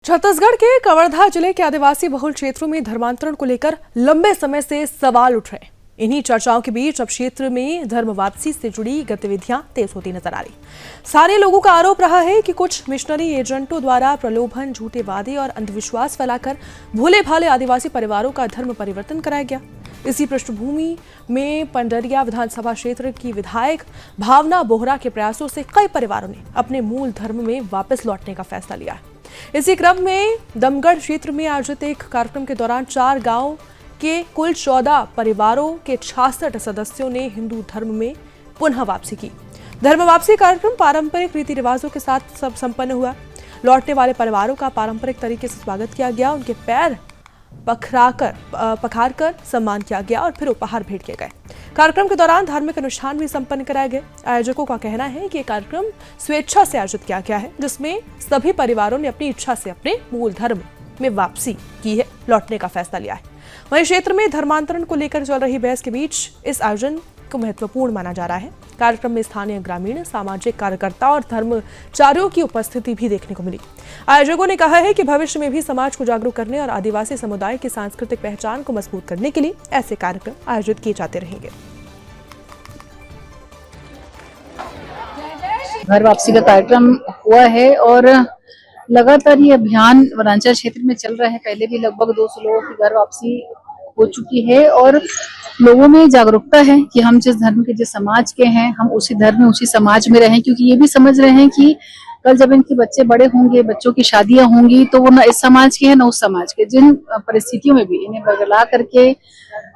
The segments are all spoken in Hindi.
छत्तीसगढ़ के कवर्धा जिले के आदिवासी बहुल क्षेत्रों में धर्मांतरण को लेकर लंबे समय से सवाल उठ रहे हैं। इन्हीं चर्चाओं के बीच अब क्षेत्र में धर्म वापसी से जुड़ी गतिविधियां तेज होती नजर आ रही। स्थानीय लोगों का आरोप रहा है कि कुछ मिशनरी एजेंटों द्वारा प्रलोभन, झूठे वादे और अंधविश्वास फैलाकर भोले भाले आदिवासी परिवारों का धर्म परिवर्तन कराया गया। इसी पृष्ठभूमि में पंडरिया विधानसभा क्षेत्र की विधायक भावना बोहरा के प्रयासों से कई परिवारों ने अपने मूल धर्म में वापस लौटने का फैसला लिया है। इसी क्रम में दमगढ़ क्षेत्र में आयोजित एक कार्यक्रम के दौरान 4 गांव के कुल 14 परिवारों के 66 सदस्यों ने हिंदू धर्म में पुनः वापसी की। धर्म वापसी कार्यक्रम पारंपरिक रीति रिवाजों के साथ सब संपन्न हुआ। लौटने वाले परिवारों का पारंपरिक तरीके से स्वागत किया गया, उनके पैर पखार कर सम्मान किया गया और फिर उपहार भेंट किए गए। कार्यक्रम के दौरान धार्मिक अनुष्ठान भी संपन्न कराए गए। आयोजकों का कहना है कि यह कार्यक्रम स्वेच्छा से आयोजित किया गया है, जिसमें सभी परिवारों ने अपनी इच्छा से अपने मूल धर्म में वापसी की है, लौटने का फैसला लिया है। वहीं क्षेत्र में धर्मांतरण को लेकर चल रही बहस के बीच इस आयोजन को महत्वपूर्ण माना जा रहा है। कार्यक्रम में स्थानीय ग्रामीण, सामाजिक कार्यकर्ता और धर्मचारियों की उपस्थिति भी देखने को मिली। आयोजकों ने कहा है कि भविष्य में भी समाज को जागरूक करने और आदिवासी समुदाय की सांस्कृतिक पहचान को मजबूत करने के लिए ऐसे कार्यक्रम आयोजित किए जाते रहेंगे। घर वापसी का कार्यक्रम हुआ है और लगातार ये अभियान वनांचल क्षेत्र में चल रहा है। पहले भी लगभग 200 लोगों की घर वापसी हो चुकी है और लोगों में जागरूकता है कि हम जिस धर्म के, जिस समाज के हैं, हम उसी धर्म में, उसी समाज में रहें, क्योंकि ये भी समझ रहे हैं कि कल जब इनके बच्चे बड़े होंगे, बच्चों की शादियां होंगी, तो वो न इस समाज के हैं न उस समाज के। जिन परिस्थितियों में भी इन्हें बदला करके,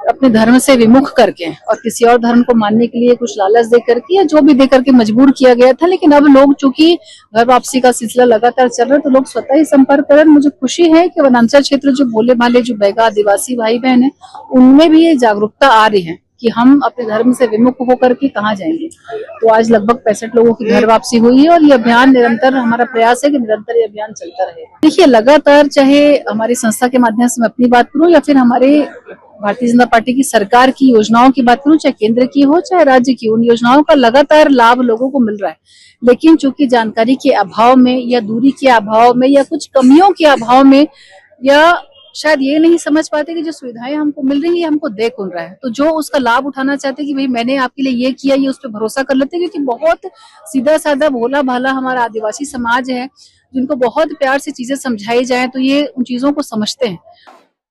अपने धर्म से विमुख करके और किसी और धर्म को मानने के लिए कुछ लालच दे करके या जो भी दे करके मजबूर किया गया था, लेकिन अब लोग चूंकि घर वापसी का सिलसिला लगातार चल रहा है, तो लोग स्वतः ही संपर्क करें। मुझे खुशी है कि वनांचल क्षेत्र जो भोले भाले, जो बैगा आदिवासी भाई बहन है, उनमें भी ये जागरूकता आ रही है कि हम अपने धर्म से विमुख होकर के कहाँ जाएंगे। तो आज लगभग 65 लोगों की घर वापसी हुई है और ये अभियान निरंतर, हमारा प्रयास है कि निरंतर ये अभियान चलता रहेगा। देखिए, लगातार चाहे हमारी संस्था के माध्यम से मैं अपनी बात करूं या फिर हमारे भारतीय जनता पार्टी की सरकार की योजनाओं की बात करूं, चाहे केंद्र की हो चाहे राज्य की, उन योजनाओं का लगातार लाभ लोगों को मिल रहा है। लेकिन चूंकि जानकारी के अभाव में या दूरी के अभाव में या कुछ कमियों के अभाव में, या शायद ये नहीं समझ पाते कि जो सुविधाएं हमको मिल रही है हमको दे कौन रहा है, तो जो उसका लाभ उठाना चाहते हैं कि भाई मैंने आपके लिए ये किया, ये उस पर भरोसा कर लेते हैं। क्योंकि बहुत सीधा साधा भोला भाला हमारा आदिवासी समाज है, जिनको बहुत प्यार से चीजें समझाई जाए तो ये उन चीजों को समझते हैं।